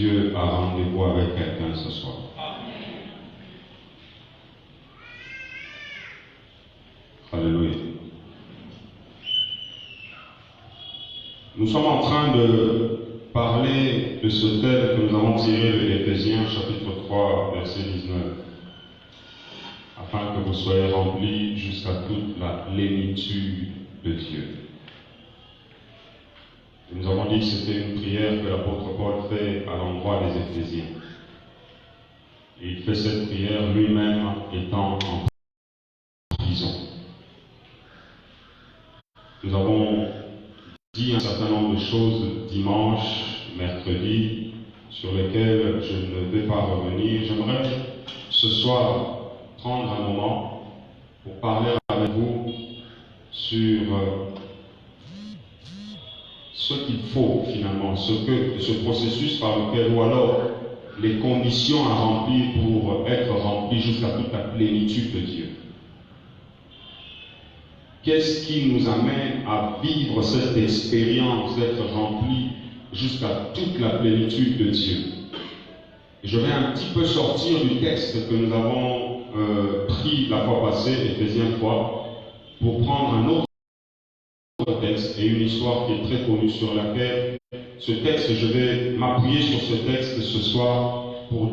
Dieu a rendez-vous avec quelqu'un ce soir. Alléluia. Nous sommes en train de parler de ce texte que nous avons tiré de Éphésiens chapitre 3, verset 19, afin que vous soyez remplis jusqu'à toute la plénitude de Dieu. Et nous avons dit que c'était une prière que l'apôtre Paul fait à l'endroit des Éphésiens. Et il fait cette prière lui-même étant en prison. Nous avons dit un certain nombre de choses dimanche, mercredi, sur lesquelles je ne vais pas revenir. J'aimerais ce soir prendre un moment pour parler avec vous sur ce qu'il faut finalement, ce processus par lequel, ou alors les conditions à remplir pour être rempli jusqu'à toute la plénitude de Dieu. Qu'est-ce qui nous amène à vivre cette expérience d'être rempli jusqu'à toute la plénitude de Dieu? Je vais un petit peu sortir du texte que nous avons pris la fois passée, Éphésiens 3, pour prendre un autre texte et une histoire qui est très connue sur laquelle ce texte, je vais m'appuyer sur ce texte ce soir pour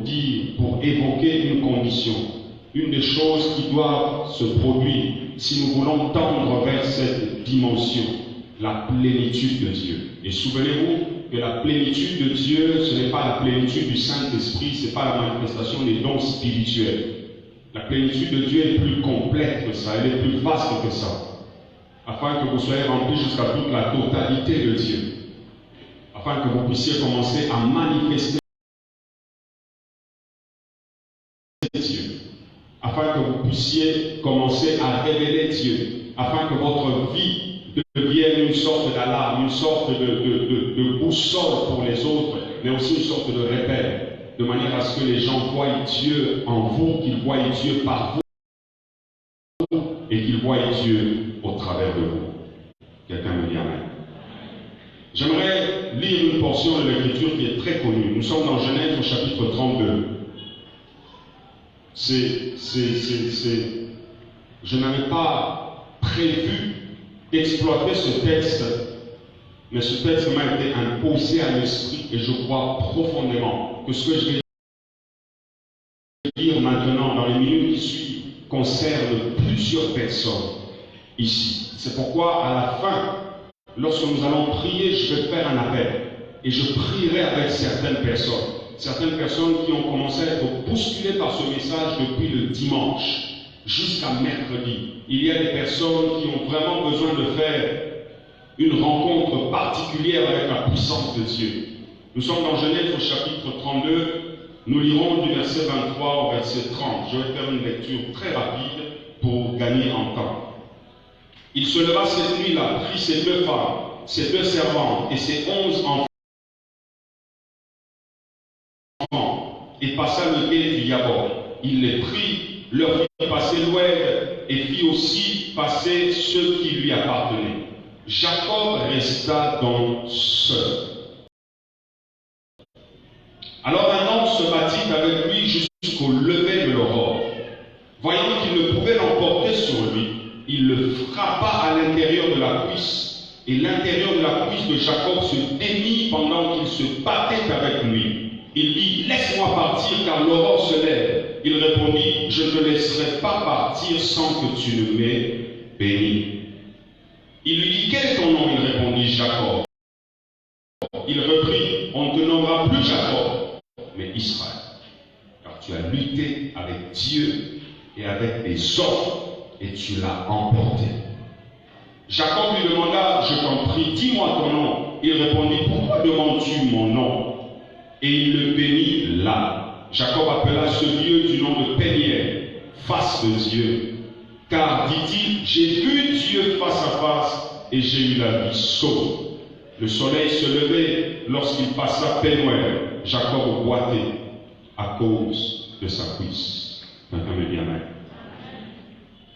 évoquer une condition, une des choses qui doivent se produire si nous voulons tendre vers cette dimension, la plénitude de Dieu. Et souvenez-vous que la plénitude de Dieu, ce n'est pas la plénitude du Saint-Esprit, ce n'est pas la manifestation des dons spirituels. La plénitude de Dieu est plus complète que ça, elle est plus vaste que ça. Afin que vous soyez remplis jusqu'à toute la totalité de Dieu. Afin que vous puissiez commencer à manifester Dieu. Afin que vous puissiez commencer à révéler Dieu. Afin que votre vie devienne une sorte d'alarme, une sorte de boussole pour les autres, mais aussi une sorte de repère. De manière à ce que les gens voient Dieu en vous, qu'ils voient Dieu par vous, et qu'ils voient Dieu au travers de vous. Quelqu'un me dit Amen. J'aimerais lire une portion de l'Écriture qui est très connue. Nous sommes dans Genèse au chapitre 32. Je n'avais pas prévu d'exploiter ce texte, mais ce texte m'a été imposé à l'esprit et je crois profondément que ce que je vais dire maintenant dans les minutes qui suivent concerne plusieurs personnes ici. C'est pourquoi à la fin, lorsque nous allons prier, je vais faire un appel et je prierai avec certaines personnes qui ont commencé à être bousculées par ce message depuis le dimanche jusqu'à mercredi. Il y a des personnes qui ont vraiment besoin de faire une rencontre particulière avec la puissance de Dieu. Nous sommes dans Genèse au chapitre 32. Nous lirons du verset 23 au verset 30. Je vais faire une lecture très rapide pour gagner en temps. Il se leva cette nuit-là, prit ses 2 femmes, ses 2 servantes et ses 11 enfants, et passa le gué du Yabor. Il les prit, leur fit passer l'oued, et fit aussi passer ceux qui lui appartenaient. Jacob resta donc seul. Alors un homme se battit avec lui jusqu'au lever de l'aurore. Voyant qu'il ne pouvait l'emporter sur lui, il le frappa à l'intérieur de la cuisse, et l'intérieur de la cuisse de Jacob se démit pendant qu'il se battait avec lui. Il dit, laisse-moi partir car l'aurore se lève. Il répondit, je ne te laisserai pas partir sans que tu ne m'aies béni. Il lui dit, quel est ton nom? Il répondit, Jacob. Il reprit, on ne te nommera plus Jacob, mais Israël, car tu as lutté avec Dieu et avec des hommes, et tu l'as emporté. Jacob lui demanda, je t'en prie, dis-moi ton nom. Il répondit, pourquoi demandes-tu mon nom? Et il le bénit là. Jacob appela ce lieu du nom de Péniel, face de Dieu. Car, dit-il, j'ai vu Dieu face à face, et j'ai eu la vie sauve. Le soleil se levait lorsqu'il passa Pénuel. Jacob boitait à cause de sa cuisse. Quelqu'un me dit Amen.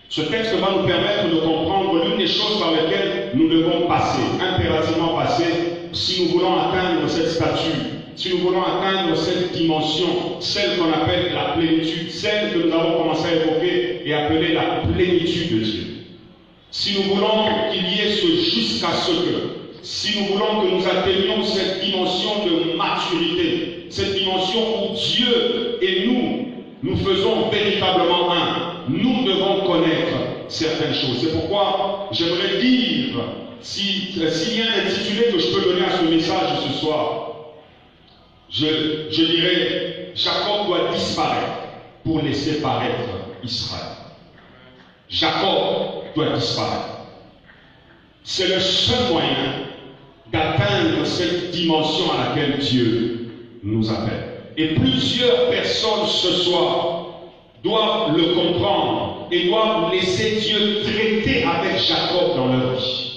Ce texte va nous permettre de comprendre l'une des choses par lesquelles nous devons passer, impérativement passer, si nous voulons atteindre cette stature si nous voulons atteindre cette dimension, celle qu'on appelle la plénitude, celle que nous avons commencé à évoquer et appeler la plénitude de Dieu, si nous voulons qu'il y ait ce jusqu'à ce que, si nous voulons que nous atteignions cette dimension de maturité, cette dimension où Dieu et nous faisons véritablement un, nous devons connaître certaines choses. C'est pourquoi j'aimerais dire, s'il y a un intitulé que je peux donner à ce message ce soir, je dirais, Jacob doit disparaître pour laisser paraître Israël. Jacob doit disparaître. C'est le seul moyen d'atteindre cette dimension à laquelle Dieu nous appelle. Et plusieurs personnes ce soir doivent le comprendre et doivent laisser Dieu traiter avec Jacob dans leur vie.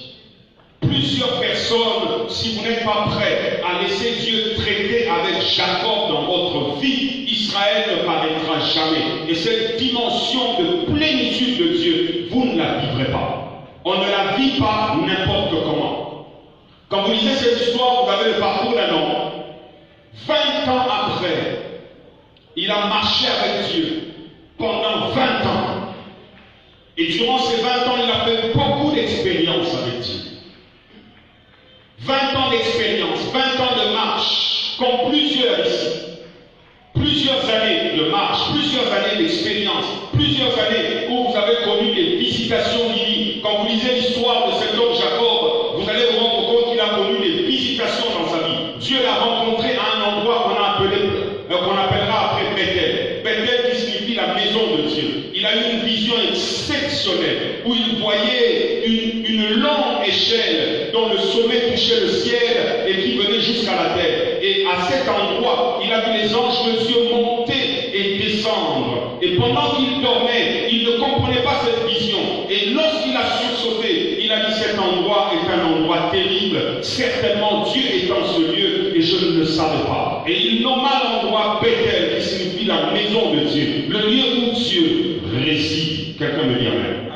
Plusieurs personnes, si vous n'êtes pas prêts à laisser Dieu traiter avec Jacob dans votre vie, Israël ne paraîtra jamais. Et cette dimension de plénitude de Dieu, vous ne la vivrez pas. On ne la vit pas n'importe comment. Quand vous lisez cette histoire, vous avez le parcours d'un homme. 20 ans après, il a marché avec Dieu pendant 20 ans. Et durant ces 20 ans, il a fait beaucoup d'expériences avec Dieu. 20 ans d'expérience, 20 ans de marche, comme plusieurs ici. Plusieurs années de marche, plusieurs années d'expérience, plusieurs années où vous avez connu des visitations divines. Quand vous lisez l'histoire de cet homme Jacob, vous allez vous rendre compte qu'il a connu des visitations dans sa vie. Dieu l'a rencontré à un endroit qu'on appellera après Bethel. Bethel qui signifie la maison de Dieu. Il a eu une vision exceptionnelle où il voyait une longue échelle dont le sommet touchait le ciel et qui venait jusqu'à la terre. Et à cet endroit, il a vu les anges de Dieu monter et descendre. Et pendant qu'il dormait, il ne comprenait pas cette vision. Et lorsqu'il a sursauté, il a dit cet endroit est un endroit terrible. Certainement Dieu est dans ce lieu et je ne le savais pas. Et il nomma l'endroit Bethel qui signifie la maison de Dieu. Le lieu où Dieu réside. Quelqu'un me dit amen.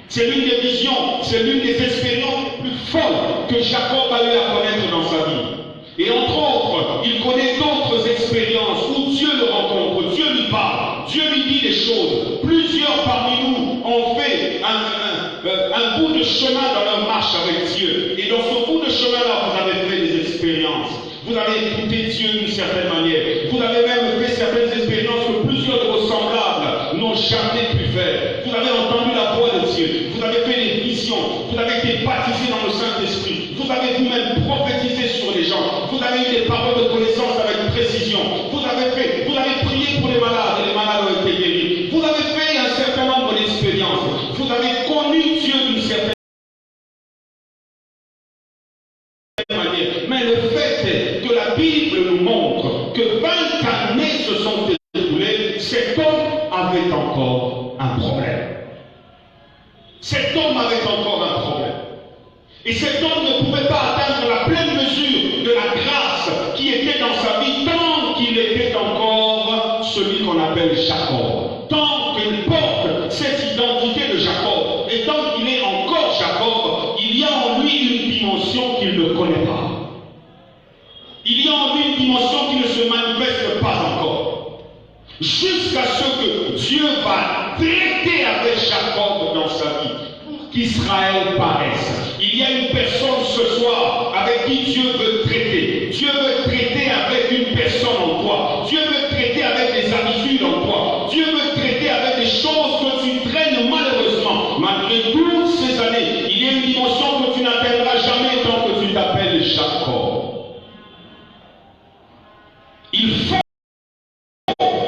C'est l'une des visions, c'est l'une des expériences les plus folles que Jacob a eu à connaître dans sa vie. Et entre autres, il connaît d'autres expériences où Dieu le rencontre, Dieu lui parle, Dieu lui dit des choses. Plusieurs parmi nous ont fait un bout de chemin dans leur marche avec Dieu. Et dans ce bout de chemin-là, vous avez fait des expériences. Vous avez écouté Dieu d'une certaine manière. Vous avez même fait certaines expériences que plusieurs de vos semblables n'ont jamais pu faire. Vous avez entendu la voix de Dieu. Vous avez fait des visions. Vous avez été baptisé dans le Saint-Esprit. Vous avez vous-même prophétisé sur les gens. Vous avez eu des paroles de connaissance avec précision. Vous avez prié pour les malades et les malades ont été guéris. Vous avez fait un certain nombre d'expériences. Vous avez connu Dieu d'une certaine manière. Mais le fait est que la Bible nous montre que 20 années se sont écoulées, cet homme avait encore un problème. Cet homme avait encore un problème. Et cet homme ne pouvait pas atteindre la pleine mesure de la grâce qui était dans sa vie tant qu'il était encore celui qu'on appelle Jacob. Tant qu'il porte cette identité de Jacob et tant qu'il est encore Jacob, il y a en lui une dimension qu'il ne connaît pas. Il y a en lui une dimension qui ne se manifeste pas encore. Jusqu'à ce que Dieu va traiter avec Jacob dans sa vie pour qu'Israël paraisse. Il y a une personne ce soir avec qui Dieu veut traiter. Dieu veut traiter avec une personne en toi. Dieu veut traiter avec des habitudes en toi. Dieu veut traiter avec des choses que tu traînes malheureusement. Malgré toutes ces années, il y a une dimension que tu n'atteindras jamais tant que tu t'appelles Jacob. Il faut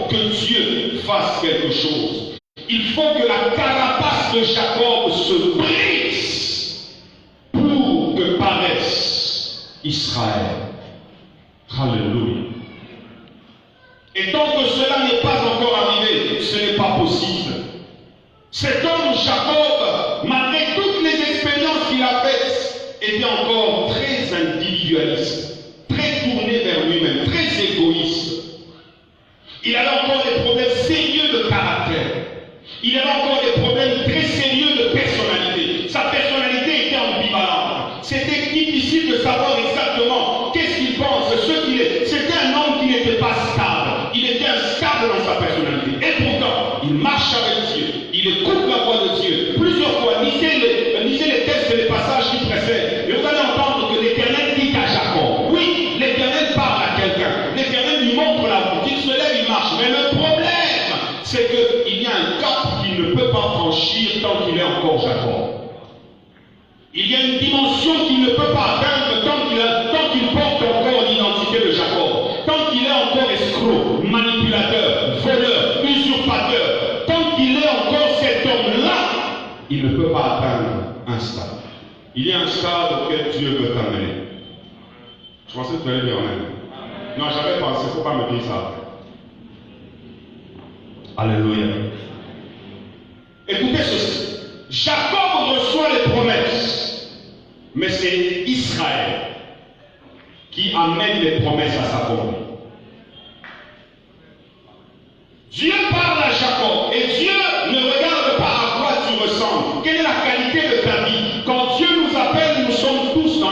que Dieu fasse quelque chose. Il faut que la carapace de Jacob se brise pour que paraisse Israël. Alléluia. Et tant que cela n'est pas encore arrivé, ce n'est pas possible. Cet homme Jacob, malgré toutes les expériences qu'il a faites, était encore très individualiste, très tourné vers lui-même, très égoïste. Il avait encore des problèmes sérieux de caractère. Il avait encore des problèmes très sérieux de personnalité. Sa personnalité était ambivalente. C'était difficile de savoir exactement qu'est-ce qu'il pense, ce qu'il est. C'est c'est qu'il y a un cap qu'il ne peut pas franchir tant qu'il est encore Jacob. Il y a une dimension qu'il ne peut pas atteindre tant qu'il porte encore l'identité de Jacob, tant qu'il est encore escroc, manipulateur, voleur, usurpateur, tant qu'il est encore cet homme-là, il ne peut pas atteindre un stade. Il y a un stade auquel Dieu veut t'amener. Je pensais que tu allais dire Amen. Non, j'avais pensé, il ne faut pas me dire ça après. Alléluia. Écoutez ceci. Jacob reçoit les promesses, mais c'est Israël qui amène les promesses à sa vie. Dieu parle à Jacob et Dieu ne regarde pas à quoi tu ressembles. Quelle est la qualité de ta vie? Quand Dieu nous appelle, nous sommes tous dans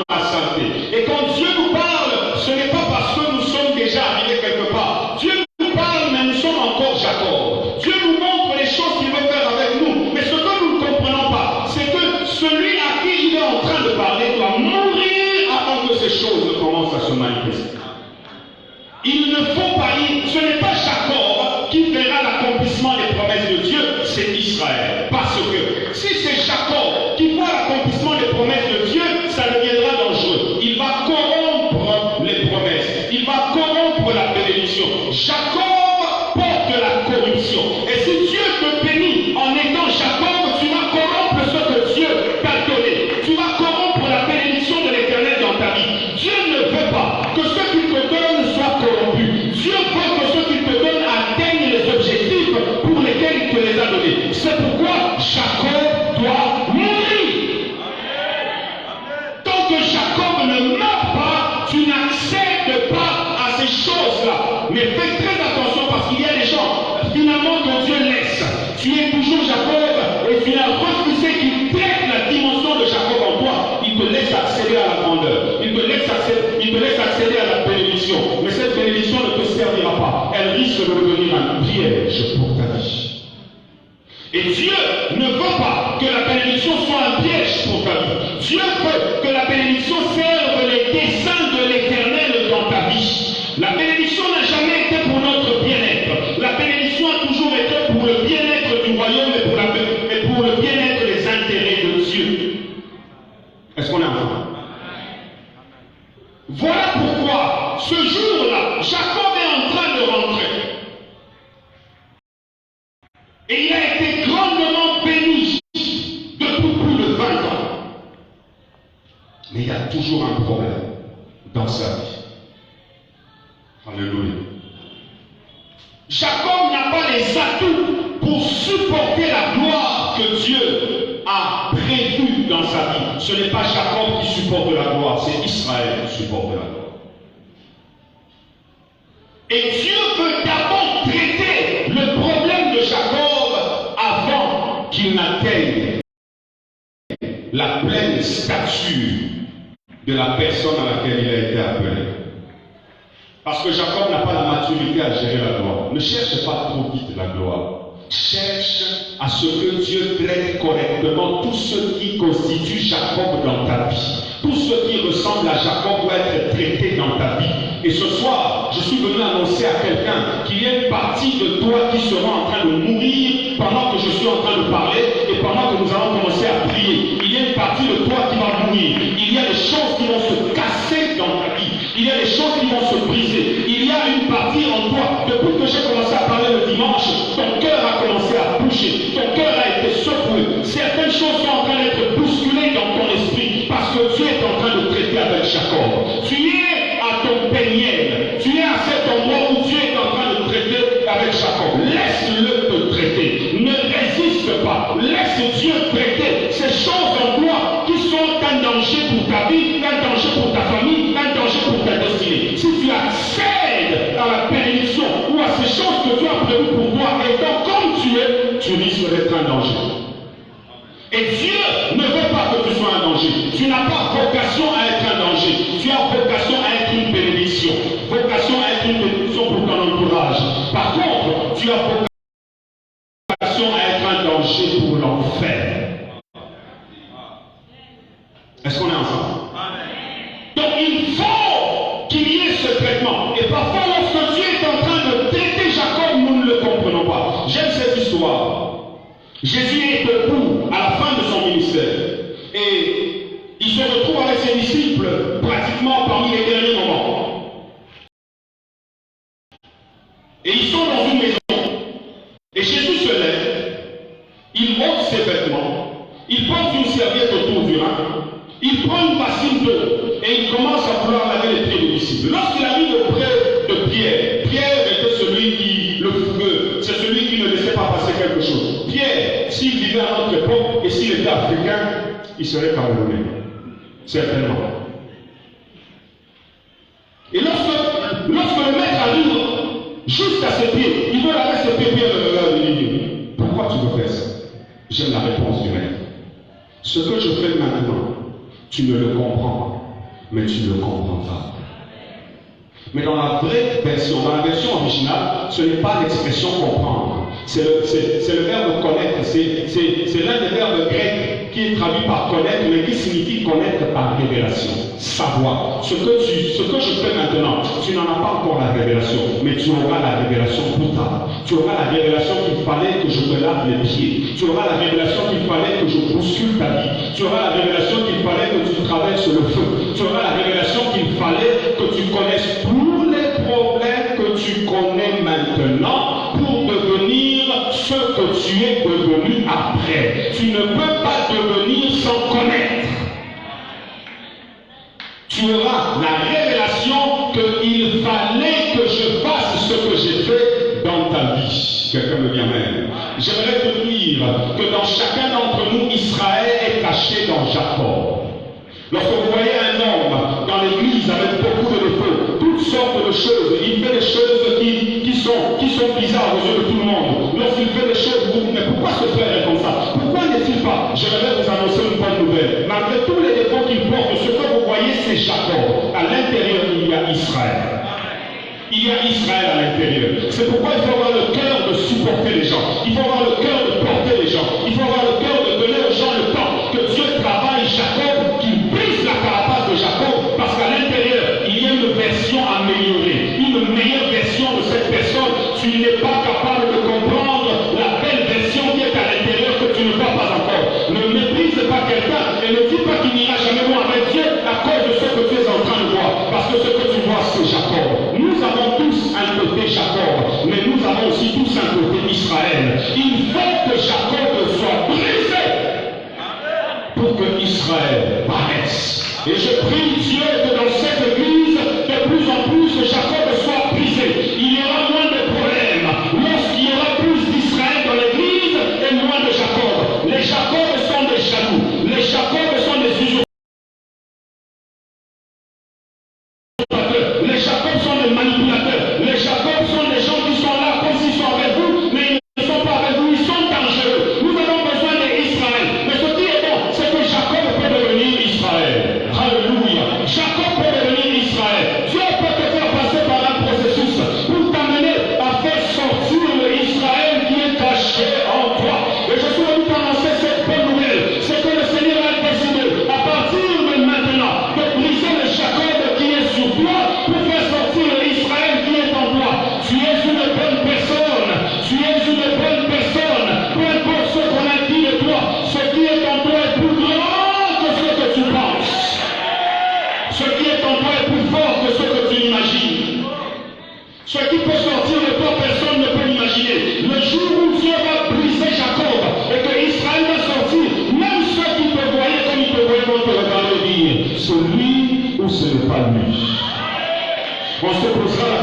la santé. Et quand Dieu nous parle, ce n'est pas parce que nous sommes déjà arrivés quelque part. Dieu nous parle, mais nous sommes encore Jacob. Dieu nous montre les choses qu'il veut faire avec nous. Mais ce que nous ne comprenons pas, c'est que celui à qui il est en train de parler doit mourir avant que ces choses ne commencent à se manifester. Il ne faut pas y... Ce n'est pas Jacob qui verra l'accomplissement des promesses de Dieu, c'est Israël. Parce que si c'est Jacob qui voit l'accomplissement des promesses de Dieu, ça deviendra dangereux. Il va corrompre les promesses. Il va corrompre la bénédiction. Jacob porte la corruption. Et si Dieu te bénit en étant Jacob, tu vas corrompre ce que Dieu t'a donné. Tu vas corrompre la bénédiction de l'Éternel dans ta vie. Dieu ne veut pas que ce qu'il te donne soit corrompu. Dieu veut que ce qu'il te donne atteigne les objectifs pour lesquels il te les a donnés. C'est pourquoi Jacob doit mourir. Tant que Jacob ne meurt pas, tu n'accèdes pas à ces choses-là. Mais fais très attention parce qu'il y a des gens, finalement, que Dieu laisse. Tu es toujours Jacob et tu as refusé qu'il traite la dimension de Jacob en toi. Il te laisse accéder à la grandeur. Il te laisse accéder à la bénédiction. Mais cette bénédiction ne te servira pas. Elle risque de devenir un piège pour ta vie. Et Dieu ne veut pas que la bénédiction soit un piège pour ta vie. Dieu veut que la bénédiction serve les desseins de l'Éternel dans ta vie. La bénédiction n'a jamais été pour notre bien-être. La bénédiction a toujours été pour le bien-être du royaume et pour le bien-être des intérêts de Dieu. Est-ce qu'on est ensemble? Voilà pourquoi, ce jour-là, Jacob est en train de rentrer. Et il a été grandement béni depuis plus de 20 ans. Mais il y a toujours un problème dans sa vie. Alléluia. Jacob n'a pas les atouts pour supporter la gloire que Dieu a prévue dans sa vie. Ce n'est pas Jacob qui supporte la gloire, c'est Israël qui supporte la gloire. Et Dieu veut d'abord traiter le problème de Jacob avant qu'il n'atteigne la pleine stature de la personne à laquelle il a été appelé. Parce que Jacob n'a pas la maturité à gérer la gloire. Ne cherche pas trop vite la gloire. Cherche à ce que Dieu traite correctement tout ce qui constitue Jacob dans ta vie. Tout ce qui ressemble à Jacob doit être traité dans ta vie. Et ce soir, je suis venu annoncer à quelqu'un qu'il y a une partie de toi qui sera en train de mourir pendant que je suis en train de parler et pendant que nous allons commencer à prier. Il y a une partie de toi qui va mourir. Il y a des choses qui vont se casser dans ta vie. Il y a des choses qui vont se briser. Il y a une partie en toi. Depuis que j'ai commencé à parler le dimanche, ton cœur a commencé à bouger. Ton cœur a été secoué. Certaines choses sont en train d'être bousculées dans ton esprit parce que Dieu est en train de traiter avec Jacob. Tu es à ton péniel. Tu es à cet endroit où Dieu est en train de traiter avec Jacob. Laisse-le te traiter. Ne résiste pas. Laisse Dieu traiter ces choses en toi qui sont un danger pour ta vie, un danger pour ta famille, un danger pour ta destinée. Si tu accèdes à la bénédiction ou à ces choses que Dieu a prévues pour toi, et donc comme tu es, tu risques d'être un danger. Et Dieu ne veut pas que tu sois un danger. Tu n'as pas vocation à être un danger. Tu as vocation à être une bénédiction. Vocation à être une bénédiction pour ton entourage. Par contre, tu as vocation à être un danger pour l'enfer. Est-ce qu'on est ensemble? Donc il faut qu'il y ait ce traitement. Et parfois, lorsque Dieu est Jésus est debout à la fin de son ministère. Et il se retrouve avec ses disciples pratiquement parmi les derniers moments. Et ils sont dans une maison. Et Jésus se lève, il ôte ses vêtements, il porte une serviette autour du rein, il prend une bassine d'eau et il commence à vouloir laver les pieds des disciples. Lorsqu'il arrive auprès de Pierre, Pierre était celui qui, le fougueux, c'est celui qui ne laissait pas passer quelque chose. Pierre, s'il vivait à notre époque et s'il était africain, il serait camerounais. Certainement. Et lorsque le maître arrive jusqu'à ses pieds, il veut laver ses pieds, Pierre le regarde et lui dit, pourquoi tu veux faire ça? J'aime la réponse du maître. Ce que je fais maintenant, tu ne le comprends pas, mais tu le comprendras. Mais dans la vraie version, dans la version originale, ce n'est pas l'expression comprendre. C'est le verbe connaître. C'est l'un des verbes grecs qui est traduit par connaître, mais qui signifie connaître par révélation. Savoir. Ce que je fais maintenant, tu n'en as pas encore la révélation, mais tu auras la révélation plus tard. Tu auras la révélation qu'il fallait que je me lave les pieds. Tu auras la révélation qu'il fallait que je bouscule ta vie. Tu auras la révélation qu'il fallait que tu traverses le feu. Tu auras la révélation qu'il fallait que tu connaisses tous les problèmes que tu connais maintenant pour devenir ce que tu es devenu après. Tu ne peux pas devenir sans connaître. Tu auras la révélation qu'il fallait que je fasse ce que j'ai fait dans ta vie. Quelqu'un me dit amen. J'aimerais te dire que dans chacun d'entre nous, Israël est caché dans Jacob. Lorsque vous voyez un homme dans l'église avec beaucoup de défauts, toutes sortes de choses, il fait des choses qui sont bizarres aux yeux de tout le monde. Lorsqu'il fait des choses, vous dites, mais pourquoi ce frère est comme ça? Pourquoi n'est-il pas? J'aimerais vous annoncer une bonne nouvelle. Malgré tous les défauts qu'il porte, ce que vous voyez, c'est Jacob. À l'intérieur, il y a Israël. Il y a Israël à l'intérieur. C'est pourquoi il faut avoir le cœur de supporter les gens. Il faut avoir le cœur de porter les gens. Il faut avoir le cœur de donner aux gens le temps que Dieu travaille Jacob, qu'il brise la carapace de Jacob, parce qu'à l'intérieur, il y a une version améliorée, une meilleure version de cette personne. Tu n'es pas capable de comprendre la belle version qui est à l'intérieur que tu ne vois pas encore. Ne méprise pas quelqu'un et ne dis pas qu'il n'ira jamais loin avec Dieu à cause de ce que tu es en train de voir. Parce que ce que tu vois, c'est Jacob. Nous avons tous un côté Jacob, mais nous avons aussi tous un côté Israël. Il faut que Jacob soit brisé pour que Israël paraisse. Et je prie Dieu que dans cette église, de plus en plus, Jacob soit brisé. Il y aura moins de problèmes lorsqu'il y aura plus d'Israël dans l'église et moins de Jacob. Les Jacob sont des jaloux. Les Jacob sont des usurpateurs. Les Jacob sont des manipulateurs. Les Jacob sont des gens qui sont là comme s'ils sont avec vous, mais ils ne sont pas avec vous, ils sont dangereux. Nous avons besoin d'Israël. Mais ce qui est bon, c'est que Jacob peut devenir Israël. Alléluia. Jacob peut devenir Israël. Dieu peut te faire passer par un processus pour t'amener à faire sortir l'Israël qui est caché en toi. Et je suis venu t'annoncer cette bonne nouvelle. C'est que le Seigneur a décidé, à partir de maintenant, de briser le Jacob qui est sur toi pour faire sortir l'Israël qui est en toi. Tu es une bonne personne. Tu es une bonne personne. Peu importe ce qu'on a dit de toi, ce qui est en toi est plus grand que ce que tu penses. Ce qui est en toi est plus fort que ce que tu imagines. Ce qui peut sortir de toi, personne ne peut l'imaginer. Le jour où Dieu va briser Jacob et que Israël va sortir, même ceux qui te voyaient comme ils te voyaient vont te regarder et dire, c'est lui ou ce n'est pas lui. On se posera la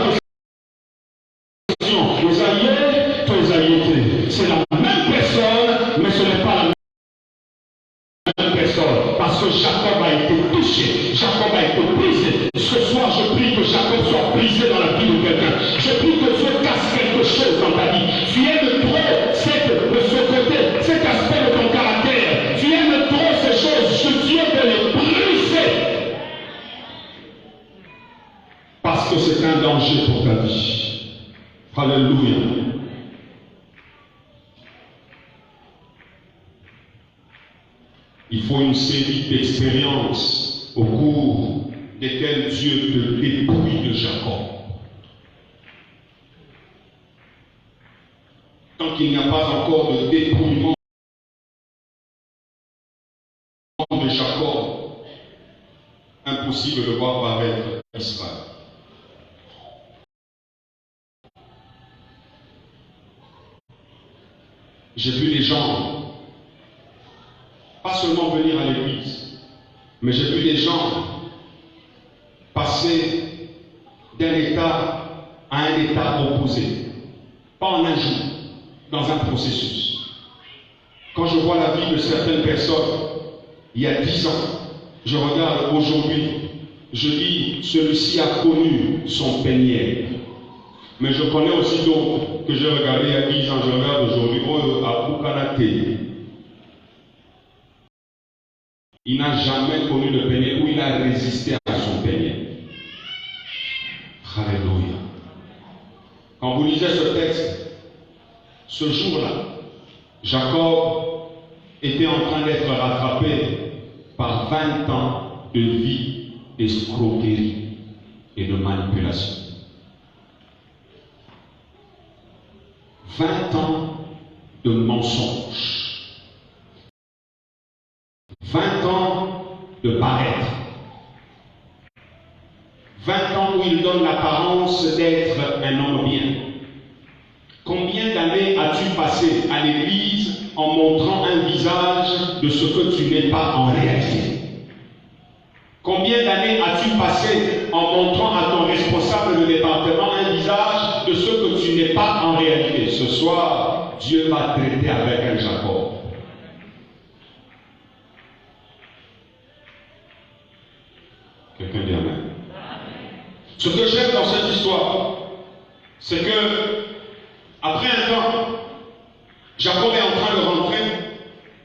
question, c'est la même personne, mais ce n'est pas la même personne. Parce que Jacob a été touché, Jacob a été brisé. Ce soir, je prie que Jacob soit brisé dans la vie de quelqu'un. Je prie que Dieu casse quelque chose dans ta vie. Tu aimes trop de ce côté, cet aspect de ton caractère. Tu aimes trop ces choses. Je Dieu de les briser. Parce que c'est un danger pour ta vie. Alléluia. Il faut une série d'expériences au cours desquelles Dieu te dépouille de Jacob. Tant qu'il n'y a pas encore de dépouillement de Jacob, impossible de voir paraître Israël. J'ai vu les gens, pas seulement venir à l'église, mais j'ai vu les gens passer d'un état à un état opposé. Pas en un jour, dans un processus. Quand je vois la vie de certaines personnes, il y a 10 ans, je regarde aujourd'hui, je dis, celui-ci a connu son peigneur. Mais je connais aussi d'autres que j'ai regardé il y a 10 ans, je regarde aujourd'hui, à Boukanate. Il n'a jamais connu le peigneur où il a résisté à son peigneur. Alléluia. Quand vous lisez ce texte, ce jour-là, Jacob était en train d'être rattrapé par 20 ans de vie d'escroquerie et de manipulation. 20 ans de mensonges. 20 ans de paraître. 20 ans où il donne l'apparence d'être un homme bien. Combien d'années as-tu passé à l'église en montrant un visage de ce que tu n'es pas en réalité? Combien d'années as-tu passé en montrant à ton responsable de département un visage de ce que tu n'es pas en réalité? Ce soir, Dieu va traiter avec un Jacob. Quelqu'un dit Amen. Ce que j'aime dans cette histoire, c'est que après un temps, Jacob est en train de rentrer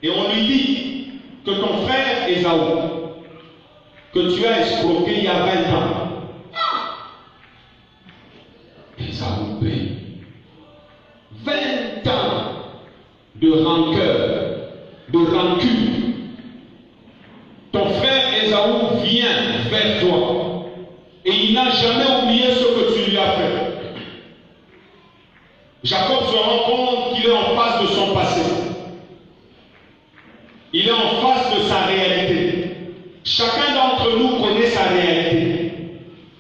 et on lui dit que ton frère Ésaü, que tu as escroqué il y a 20 ans, Ésaü paye 20 ans de rancœur, de rancune. Ton frère Ésaü vient vers toi et il n'a jamais oublié ce que tu lui as fait. Jacob se rend compte qu'il est en face de son passé. Il est en face de sa réalité. Chacun d'entre nous connaît sa réalité.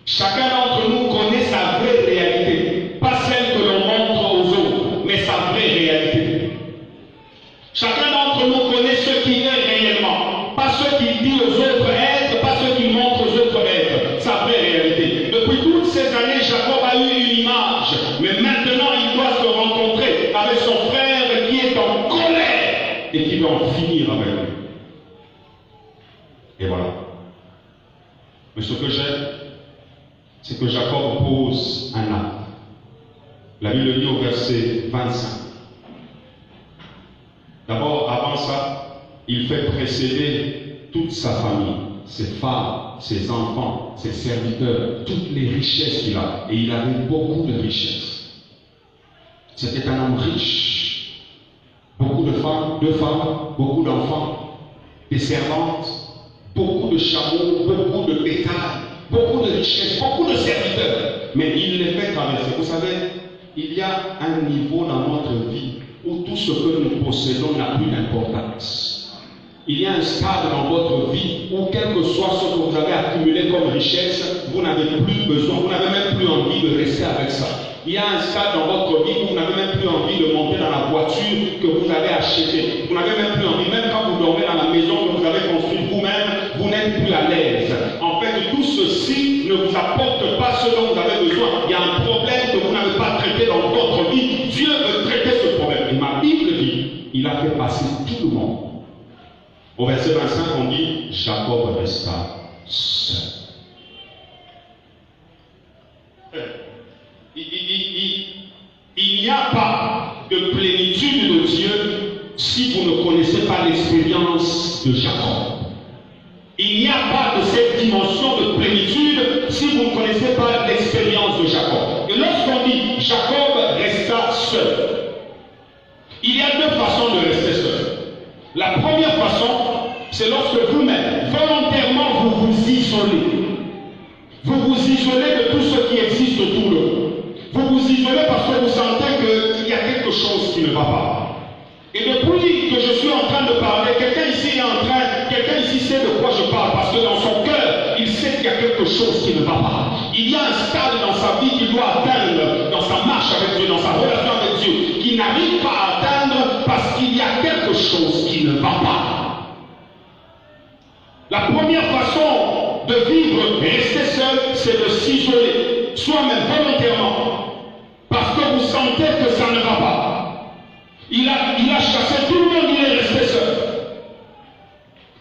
Chacun d'entre nous connaît sa vraie réalité. Pas celle que l'on montre aux autres, mais sa vraie réalité. Chacun d'entre nous connaît ce qu'il est réellement. Pas ce qu'il dit aux autres être, pas ce qu'il montre aux autres être. Sa vraie réalité. Depuis toutes ces années, Jacob a eu une image. Mais maintenant, il doit se rencontrer avec son frère qui est en colère et qui veut en finir avec lui. Et voilà. Mais ce que j'aime, c'est que Jacob pose un acte. La Bible dit au verset 25. D'abord, avant ça, il fait précéder toute sa famille, ses femmes, ses enfants, ses serviteurs, toutes les richesses qu'il a. Et il avait beaucoup de richesses. C'était un homme riche. Beaucoup de femmes, beaucoup d'enfants, des servantes, beaucoup de chameaux, beaucoup de bétail, beaucoup de richesses, beaucoup de serviteurs. Mais il les fait traverser. Vous savez, il y a un niveau dans notre vie où tout ce que nous possédons n'a plus d'importance. Il y a un stade dans votre vie où quel que soit ce que vous avez accumulé comme richesse, vous n'avez plus besoin, vous n'avez même plus envie de rester avec ça. Il y a un stade dans votre vie où vous n'avez même plus envie de monter dans la voiture que vous avez achetée. Vous n'avez même plus envie, même quand vous dormez dans la maison que vous avez construite vous-même, vous n'êtes plus à l'aise. En fait, tout ceci ne vous apporte pas ce dont vous avez besoin. Il y a un problème que vous n'avez pas traité dans votre vie. Dieu veut traiter ce problème. Et ma Bible dit, il a fait passer tout le monde. Au verset 25, on dit, Jacob resta seul. Il n'y a pas de plénitude de Dieu si vous ne connaissez pas l'expérience de Jacob. Il n'y a pas de cette dimension de plénitude si vous ne connaissez pas l'expérience de Jacob. Et lorsqu'on dit Jacob resta seul, il y a deux façons de rester seul. La première façon, c'est lorsque vous-même, volontairement, vous vous isolez. Vous vous isolez de tout ce qui existe autour de vous. Vous vous isolez parce que vous sentez qu'il y a quelque chose qui ne va pas. Et depuis depuis que je suis en train de parler, quelqu'un ici sait de quoi je parle, parce que dans son cœur, il sait qu'il y a quelque chose qui ne va pas. Il y a un stade dans sa vie qu'il doit atteindre, dans sa marche avec Dieu, dans sa relation avec Dieu, qu'il n'arrive pas à atteindre parce qu'il y a quelque chose qui ne va pas. La première façon de vivre et rester seul, c'est de s'isoler, soi-même volontairement, parce que vous sentez que ça ne va pas. Il a chassé tout le monde, il est resté seul.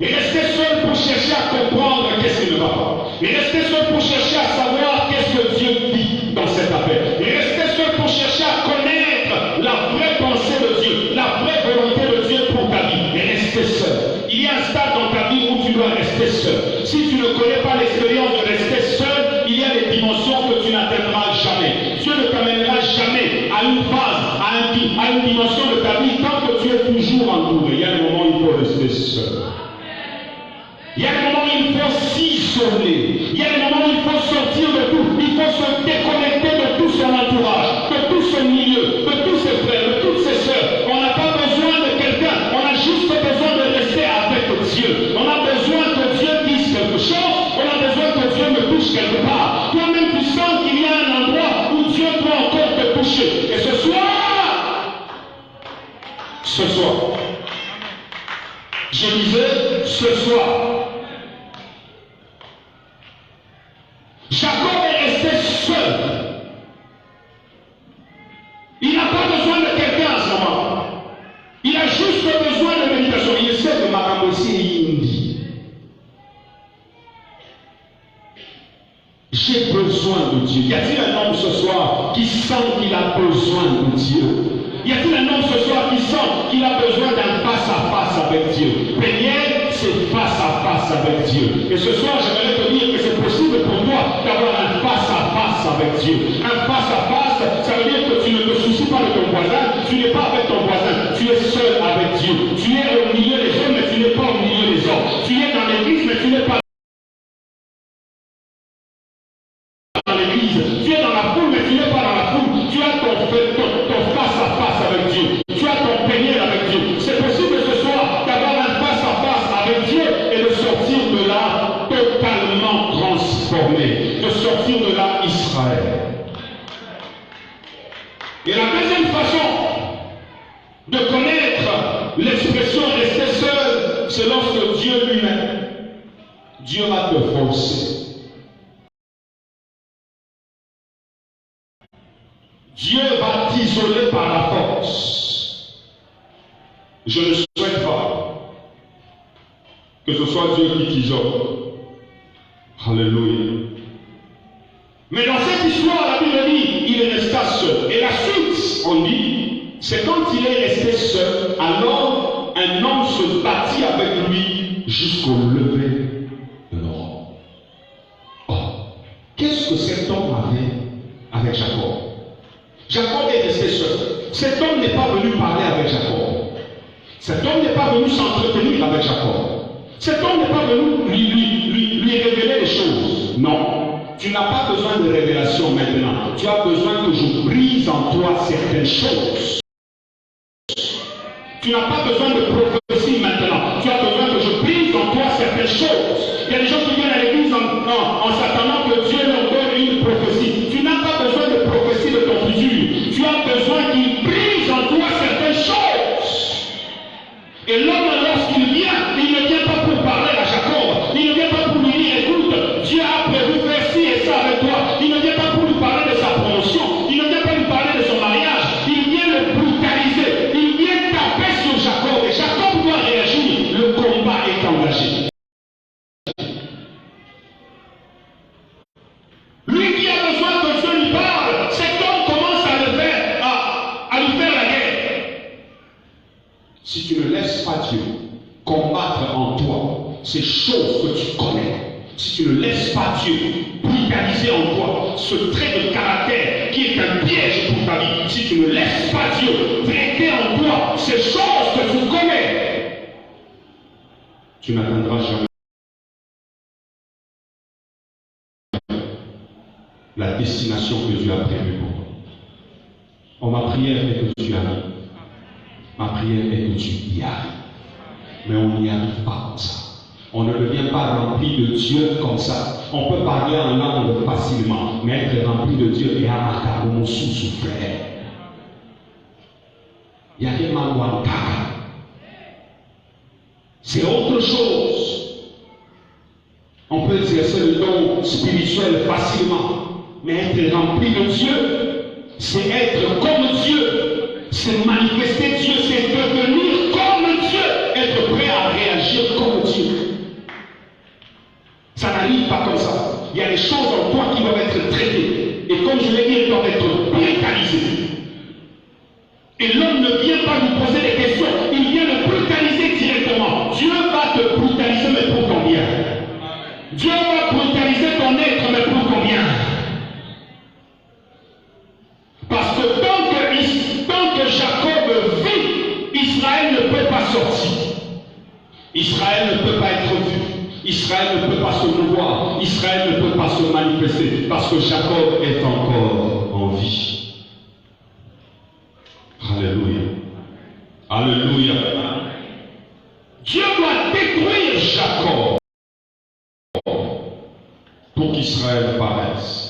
Et rester seul pour chercher à comprendre qu'est-ce qui ne va pas. Et rester seul pour chercher à savoir qu'est-ce que Dieu dit dans cet appel. Et rester seul pour chercher à connaître la vraie pensée de Dieu, la vraie volonté de Dieu pour ta vie. Et rester seul. Il y a un stade dans ta vie où tu dois rester seul. Si tu ne connais pas l'expérience de rester seul, il y a des dimensions que tu n'atteindras jamais. Dieu ne t'amènera jamais à une phase, à une dimension de ta vie tant que tu es toujours entouré. Il y a un moment où il faut rester seul. Il y a un moment où il faut s'isoler. Il y a un moment où il faut sortir de tout. Il faut se déconnecter de tout son entourage, de tout son milieu, de tous ses frères, de toutes ses sœurs. On n'a pas besoin de quelqu'un. On a juste besoin de rester avec Dieu. On a besoin que Dieu dise quelque chose. On a besoin que Dieu me touche quelque part. Toi-même, tu sens qu'il y a un endroit où Dieu doit encore te toucher. Et ce soir, je disais, ce soir, Jacob est resté seul. Il n'a pas besoin de quelqu'un à ce moment. Il a juste besoin de méditation. Il sait que Maman aussi est indi. J'ai besoin de Dieu. Y a-t-il un homme ce soir qui sent qu'il a besoin de Dieu? Y a-t-il un homme ce soir qui sent qu'il a besoin d'un face-à-face avec Dieu? Première, c'est face-à-face avec Dieu. Et ce soir, j'aimerais te dire que c'est possible pour toi d'avoir un face-à-face avec Dieu. Un face-à-face, ça veut dire que tu ne te soucies pas de ton voisin, tu n'es pas avec ton voisin, tu es seul avec Dieu. Tu es au milieu des hommes, mais tu n'es pas au milieu des hommes. Tu es dans l'église, mais tu n'es pas dans l'église. Tu es dans la foule, mais tu n'es pas dans la foule. Tu as ton face-à-face avec Dieu. Tu as ton peigneur avec Dieu. C'est possible ce soir d'avoir un face-à-face avec Dieu et de sortir de là totalement transformé. De sortir de là Israël. Et la deuxième façon de connaître l'expression rester seul, c'est lorsque Dieu lui-même, Dieu va te forcer. Dieu va t'isoler par la force. Je ne souhaite pas que ce soit Dieu qui t'isole. Alléluia. Mais dans cette histoire, la Bible dit, il resta seul. Et la suite, on dit, c'est quand il est resté seul, alors un homme se battit avec lui jusqu'au lever de l'aurore. Oh, qu'est-ce que cet homme avait avec Jacob? Jacob est resté seul. Cet homme n'est pas venu parler avec Jacob. Cet homme n'est pas venu s'entretenir avec Jacob. Cet homme n'est pas venu lui révéler les choses. Non. Tu n'as pas besoin de révélation maintenant. Tu as besoin que je brise en toi certaines choses. Tu n'as pas besoin de prophétie maintenant. Tu as besoin que je brise en toi certaines choses. Il y a des gens qui viennent à l'église en s'attendant que Dieu leur donne une prophétie. Tu n'as pas besoin de prophétie de ton futur. Tu as besoin qu'il brise en toi certaines choses. Et l'homme, lorsqu'il vient, il ne vient pas pour parler à Jacob. Il ne vient pas pour lui dire, écoute, Dieu a prévu faire ci et ça avec toi. Il ne vient pas pour lui parler de sa promotion. Il ne vient pas lui parler de son mariage. Il vient le brutaliser. Il vient taper sur Jacob. Et Jacob doit réagir. Le combat est engagé. Lui qui a besoin que Dieu lui parle, cet homme commence à lui faire la guerre. Si tu ne laisses pas Dieu combattre en toi ces choses que tu connais, si tu ne laisses pas Dieu brutaliser en toi ce trait de caractère qui est un piège pour ta vie, si tu ne laisses pas Dieu traiter en toi ces choses que tu connais, tu n'atteindras jamais la destination que Dieu a prévue pour toi. On m'a prié avec que tu arrives. Ma prière est que tu y arrives. Mais on n'y arrive pas comme ça. On ne devient pas rempli de Dieu comme ça. On peut parler en langue facilement, mais être rempli de Dieu est à mon sous-souffleur. Il y a des manguantaka. C'est autre chose. On peut exercer le don spirituel facilement, mais être rempli de Dieu, c'est être comme Dieu, c'est manifester Dieu, c'est devenir comme Dieu, être prêt à réagir comme Dieu. Ça n'arrive pas comme ça. Il y a des choses en toi qui doivent être traitées. Et comme je l'ai dit, elles doivent être brutalisées. Et l'homme ne vient pas nous poser des questions, il vient le brutaliser directement. Dieu va te brutaliser, mais pour combien? Dieu va brutaliser ton être, mais pour combien? Parce que tant que Jacob vit, Israël ne peut pas sortir. Israël ne peut pas être vu. Israël ne peut pas se mouvoir. Israël ne peut pas se manifester. Parce que Jacob est encore en vie. Alléluia. Alléluia. Dieu doit détruire Jacob pour qu'Israël paraisse.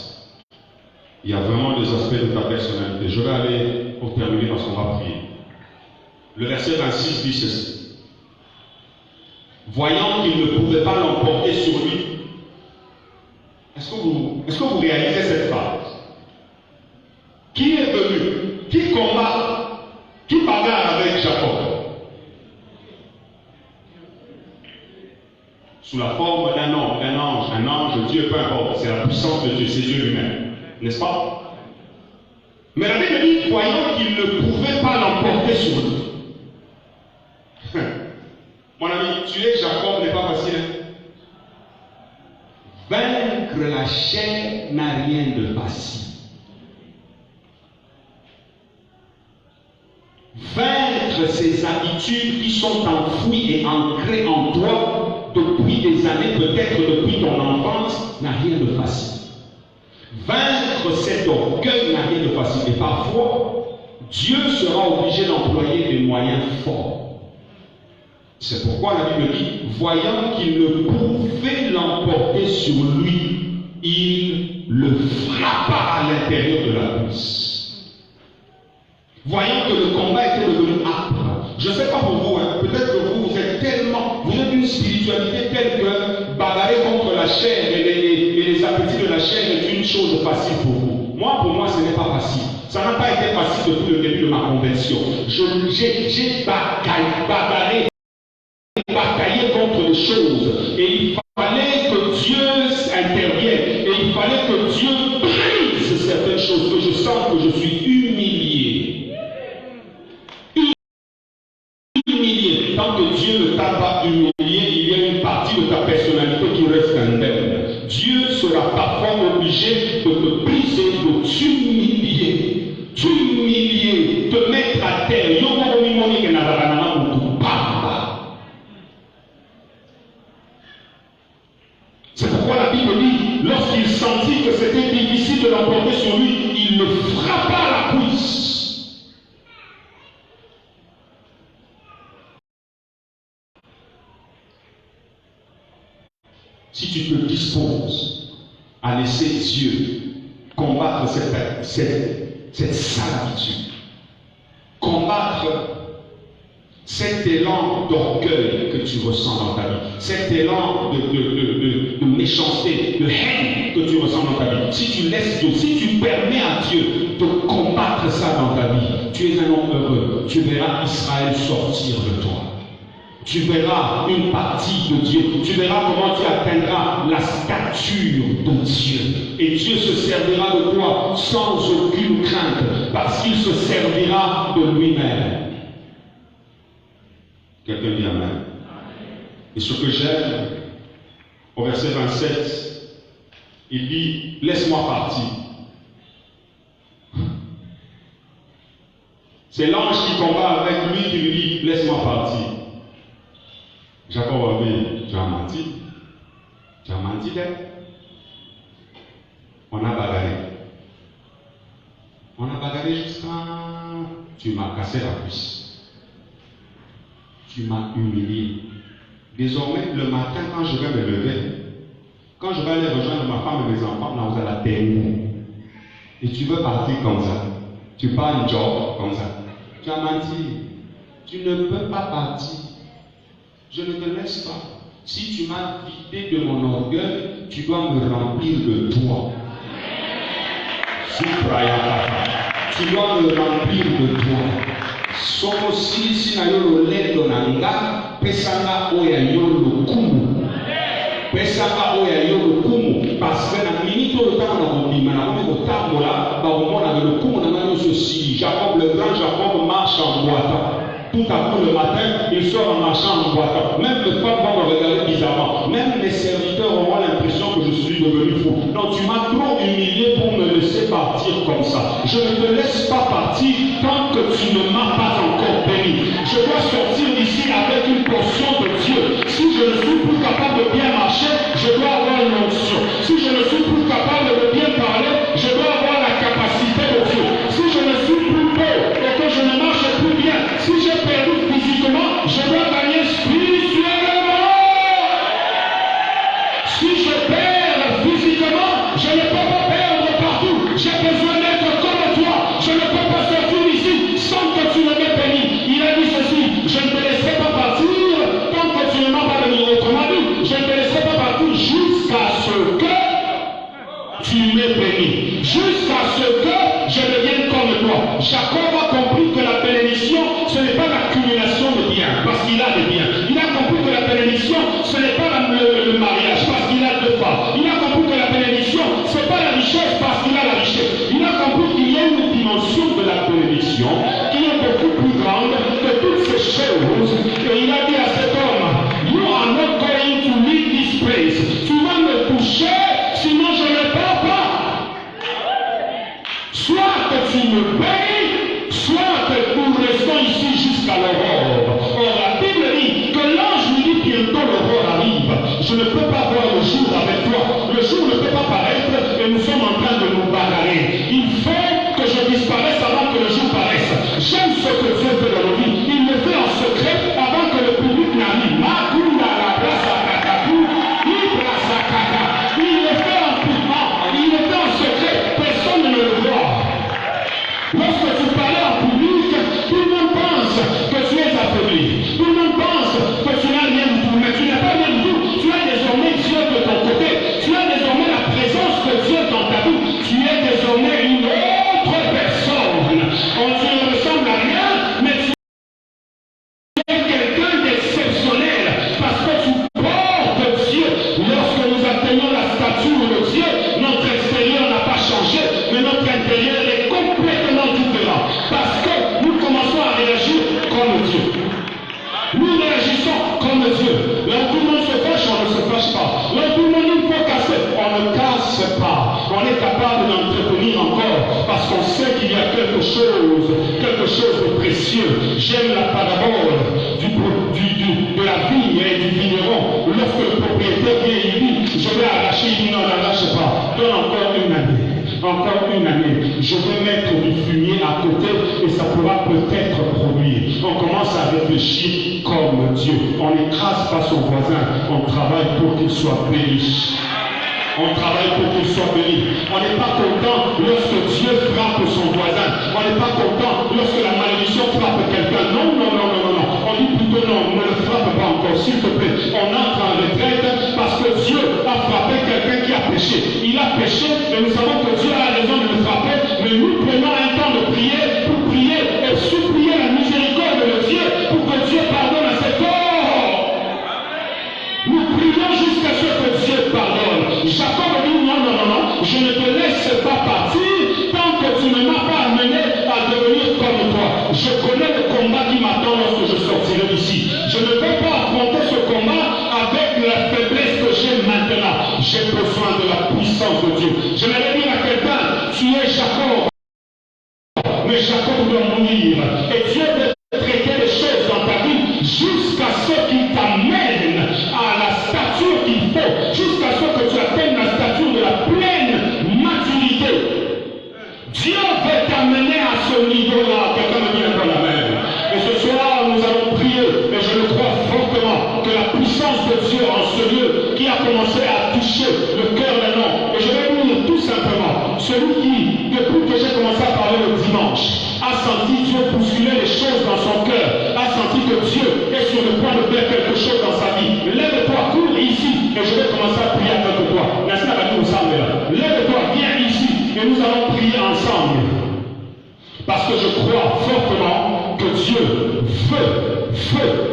Il y a vraiment des aspects de ta personnalité. Je vais aller pour terminer parce qu'on va prier. Le verset 26 dit ceci. Voyant qu'il ne pouvait pas l'emporter sur lui. Est-ce que vous réalisez cette phrase? Qui est venu? Qui combat? Qui bagarre avec Jacob? Sous la forme d'un ange, Dieu, peu importe, c'est la puissance de Dieu, c'est Dieu lui-même. N'est-ce pas? Mais la Bible dit, voyant qu'il ne pouvait pas l'emporter sur lui. Mon ami, tuer Jacob n'est pas facile. Vaincre la chair n'a rien de facile. Vaincre ces habitudes qui sont enfouies et ancrées en toi depuis des années, peut-être depuis ton enfance, n'a rien de facile. Vaincre cet orgueil n'a rien de facile. Et parfois, Dieu sera obligé d'employer des moyens forts. C'est pourquoi la Bible dit, voyant qu'il ne pouvait l'emporter sur lui, il le frappa à l'intérieur de la cuisse. Voyant que le combat était devenu âpre. Je ne sais pas pour vous, peut-être que vous êtes une spiritualité telle que bagarrer contre la chair et les appétits de la chair est une chose facile pour vous. Pour moi, ce n'est pas facile. Ça n'a pas été facile depuis le début de ma conversion. J'ai bataillé contre les choses. Et il fallait que Dieu intervienne. Et il fallait que Dieu brise certaines choses. Que je sens que je suis humilié. Humilié. Tant que Dieu ne t'a pas humilié, il y a une partie de ta personnalité qui reste indemne. Dieu sera parfois obligé de te briser, de t'humilier, te mettre à terre. C'est pourquoi la Bible dit, lorsqu'il sentit que c'était difficile de l'emporter sur lui, il le frappa à la cuisse. Si tu te disposes à laisser Dieu combattre cette sale habitude, combattre cet élan d'orgueil que tu ressens dans ta vie, cet élan de méchanceté, de haine que tu ressens dans ta vie, si tu laisses Dieu, si tu permets à Dieu de combattre ça dans ta vie, tu es un homme heureux. Tu verras Israël sortir de toi. Tu verras une partie de Dieu. Tu verras comment tu atteindras la stature de Dieu. Et Dieu se servira de toi sans aucune crainte, parce qu'il se servira de lui-même. Quelqu'un dit Amen. Et ce que j'aime, au verset 27, il dit, laisse-moi partir. C'est l'ange qui combat avec lui qui lui dit, laisse-moi partir. Jacob a dit, tu as menti. Tu as menti, on a bagarré. On a bagarré jusqu'à... Tu m'as cassé la cuisse. tu m'as humilié. Désormais, le matin, quand je vais me lever, quand je vais aller rejoindre ma femme et mes enfants, là, vous allez la terre. Et tu veux partir comme ça. Tu pars un job comme ça. Tu as menti. Tu ne peux pas partir. Je ne te laisse pas. Si tu m'as vidé de mon orgueil, tu dois me remplir de toi. Tu dois me remplir de toi. Somo si na yo ledo nanga pesanga oya yo lokumu. Pesanga oya yo lokumu. Parce que na minito le temps na bobima na komi kotambola ba omona ke lokumu na ngano ceci. Jacob le grand Jacob marche en boitant. Tout à coup le matin, il sort en marchant en boitant. Même les femmes vont me regarder bizarrement. Même mes serviteurs auront l'impression que je suis devenu fou. Donc tu m'as trop humilié pour me laisser partir comme ça. Je ne te laisse pas partir tant que tu ne m'as pas encore béni. Je dois sortir d'ici avec une portion de Dieu. Si je ne suis plus capable de bien marcher, je dois avoir une onction. Si je ne suis plus capable de bien parler, je dois avoir la capacité de Dieu. Si je ne suis plus beau et que je ne marche plus bien, si j'ai perdu physiquement, je dois gagner spirituellement. Si je perds physiquement, je ne peux pas perdre partout. J'ai besoin d'être comme toi. Je ne peux pas sortir ici sans que tu ne m'aies béni. Il a dit ceci, je ne te laisserai pas partir tant que tu ne m'as pas béni. Autrement dit, je ne te laisserai pas partir jusqu'à ce que tu m'aies béni. Jusqu'à ce que je devienne comme toi. Jacob a compris que la bénédiction, ce n'est pas l'accumulation de biens, parce qu'il a des biens. Il a compris que la bénédiction, ce n'est pas le mariage, parce qu'il a deux femmes. Il a compris que la bénédiction, ce n'est pas la richesse, parce qu'il a la richesse. Il a compris qu'il y a une dimension de la bénédiction qui est beaucoup plus grande que toutes ces choses. Et il a dit à cet homme, you are not going to leave this place. Tu vas me toucher, sinon je ne pars pas. Soit que tu me payes, soit que nous restons ici jusqu'à l'aurore. Or, la Bible dit que l'ange lui dit bientôt l'aurore arrive. Je ne peux pas voir le jour avec toi. Le jour ne peut pas paraître et nous sommes en train de nous bagarrer. Il faut que je disparaisse avant que le jour paraisse. J'aime ce que Dieu fait dans nos vies. Il le fait en secret avant que le public n'arrive. Makunda la place à Kakakou, il le fait en public, il le fait en secret. Personne ne le voit. Lorsque tu parlais en public, tout le monde pense que tu es affaibli. Tout le monde pense que tu n'as rien du tout. Mais tu n'as pas rien du tout. Tu as désormais Dieu de ton côté. Tu as désormais la présence de Dieu dans ta vie. Tu es désormais une autre personne. Tu ne ressembles à rien, mais tu es quelqu'un d'exceptionnel. Parce que tu portes Dieu. Lorsque nous atteignons la stature de Dieu, notre extérieur n'a pas changé, mais notre intérieur est complètement différent. Parce que nous commençons à réagir comme Dieu. Nous réagissons comme Dieu. Là où tout le monde se fâche, on ne se fâche pas. Là où tout le monde il faut casser, on ne casse pas. On est capable d'entretenir encore parce qu'on sait qu'il y a quelque chose de précieux. J'aime la parabole de la vigne et du vigneron. Lorsque le propriétaire vient et dit, je vais arracher, il dit non, n'arrache pas. Donne encore une année. Encore une année, je vais mettre du fumier à côté et ça pourra peut-être produire. On commence à réfléchir comme Dieu. On n'écrase pas son voisin, on travaille pour qu'il soit béni. On travaille pour qu'il soit béni. On n'est pas content lorsque Dieu frappe son voisin. On n'est pas content lorsque la malédiction frappe quelqu'un. Non, non, non, non, non, non. On dit plutôt non, ne le frappe pas encore, s'il te plaît. On entre en retraite parce que Dieu a frappé quelqu'un qui a péché. Il a péché et nous savons que Dieu a raison de le frapper, mais nous prenons un temps de prier pour prier et supplier la miséricorde de Dieu pour que Dieu pardonne à cet homme. Nous prions jusqu'à ce que Dieu pardonne. Jacob dit non, non, non, non, je ne te laisse pas partir tant que tu ne m'as pas amené à devenir comme toi. Je connais le combat qui m'attend lorsque je sortirai d'ici. Je ne peux pas affronter ce combat avec la faiblesse que j'ai maintenant. J'ai besoin de la puissance de Dieu. Je vais dire à quelqu'un, tu es Jacob, mais Jacob doit mourir. Et Dieu veut traiter les choses dans ta vie jusqu'à ce qu'il t'amène à la stature qu'il faut, jusqu'à ce que tu atteignes la stature de la pleine maturité. Dieu veut t'amener à ce niveau-là. Quelqu'un me dit encore la même. Et ce soir, nous allons prier, et je le crois. Celui qui, depuis que j'ai commencé à parler le dimanche, a senti Dieu bousculer les choses dans son cœur, a senti que Dieu est sur le point de faire quelque chose dans sa vie. Lève-toi, cours ici, et je vais commencer à prier avec toi. Lève-toi, viens ici, et nous allons prier ensemble. Parce que je crois fortement que Dieu veut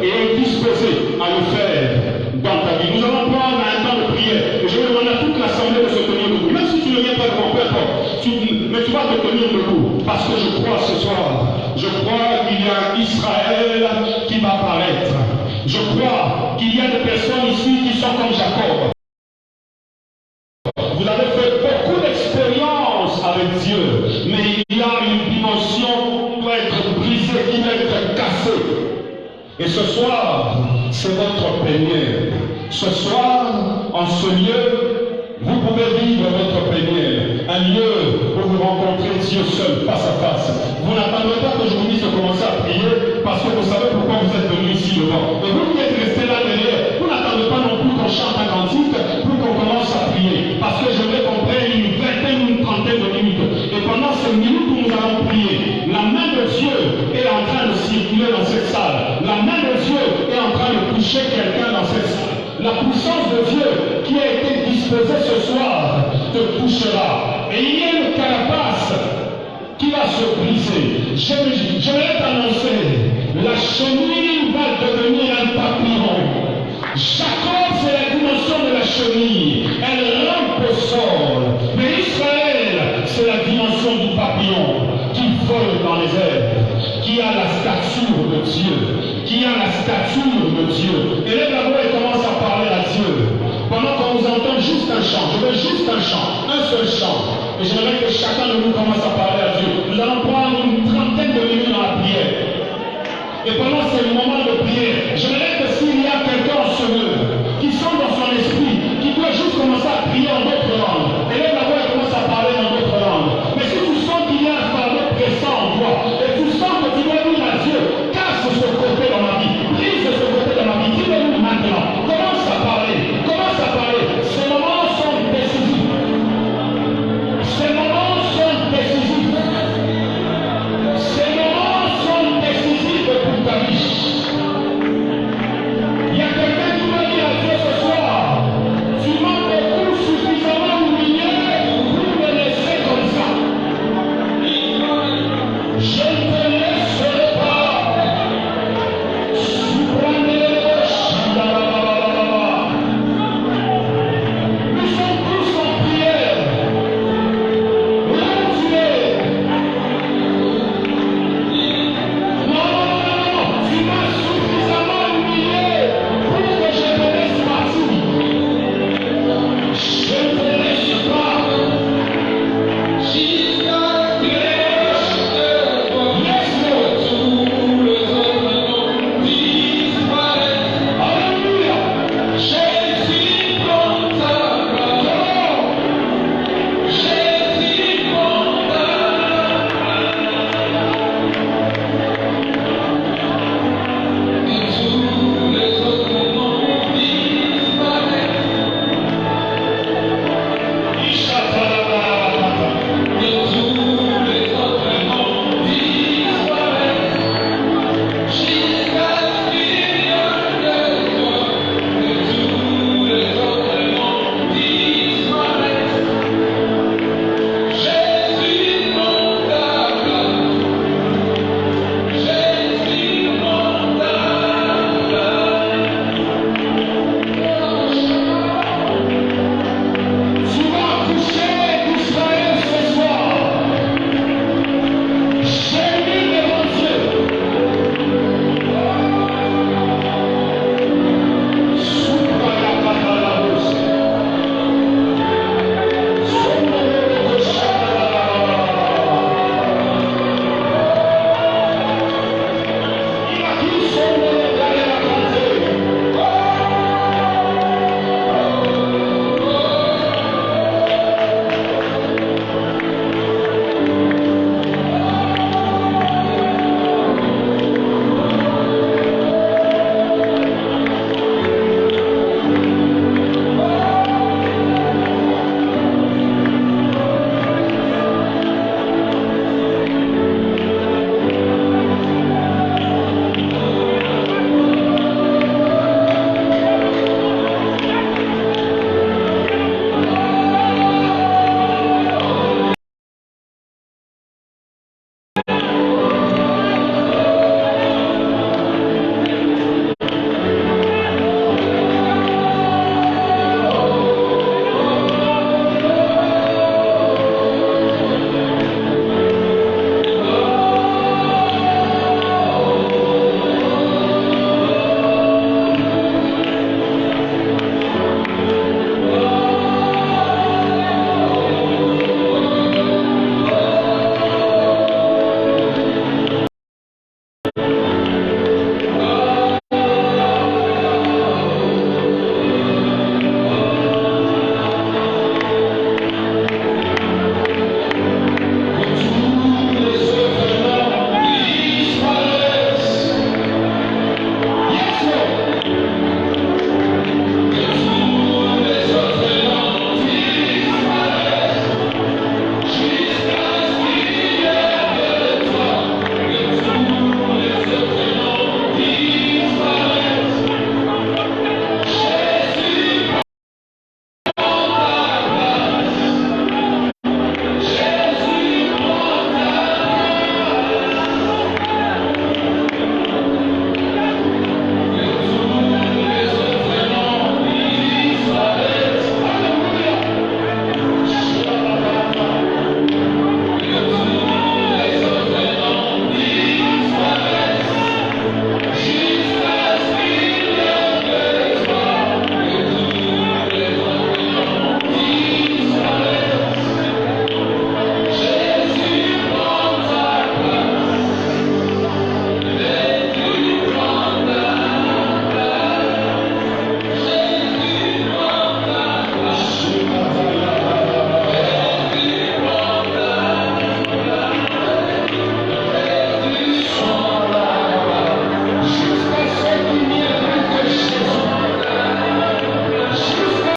et est disposé à le faire dans ta vie. Nous allons prendre un temps de prière. Et je vais demander à toute l'assemblée de se tenir debout. Même si tu ne viens pas devant, peu importe. Mais tu vas te tenir debout. Parce que je crois ce soir, je crois qu'il y a un Israël qui va apparaître. Je crois qu'il y a des personnes ici qui sont comme Jacob. Vous avez fait beaucoup d'expériences avec Dieu, mais il y a une dimension qui doit être brisée, qui doit être cassée. Et ce soir, c'est votre plénière. Ce soir, en ce lieu, vous pouvez vivre votre plénière. Un lieu où vous rencontrez Dieu seul, face à face. Vous n'attendrez pas que je vous dise de commencer à prier, parce que vous savez pourquoi vous êtes venus ici devant. Et vous qui êtes restés là derrière, vous n'attendez pas non plus qu'on chante un cantique pour qu'on commence à prier. Parce que je vais qu'on prenne une vingtaine ou une trentaine de minutes. Et pendant ces minutes où nous allons prier, la main de Dieu est en train de circuler dans cette salle. La main de Dieu est en train de toucher quelqu'un dans cette salle. La puissance de Dieu qui a été disposée ce soir te touchera. Et il y a une carapace qui va se briser. Je vais t'annoncer, la chenille va devenir un papillon. Jacob, c'est la dimension de la chenille. Elle rampe au sol. Mais Israël, c'est la dimension du papillon qui vole dans les airs, qui a la stature de Dieu, qui a la stature de Dieu. Et lève la voix et commence à parler à Dieu. Pendant qu'on vous entend juste un chant, je veux juste un chant, un seul chant. Et j'aimerais que chacun de nous commence à parler à Dieu. Nous allons prendre une trentaine de minutes dans la prière. Et pendant ces moments de prière, j'aimerais que s'il y a quelqu'un en ce lieu qui sent dans son esprit, qui doit juste commencer à prier en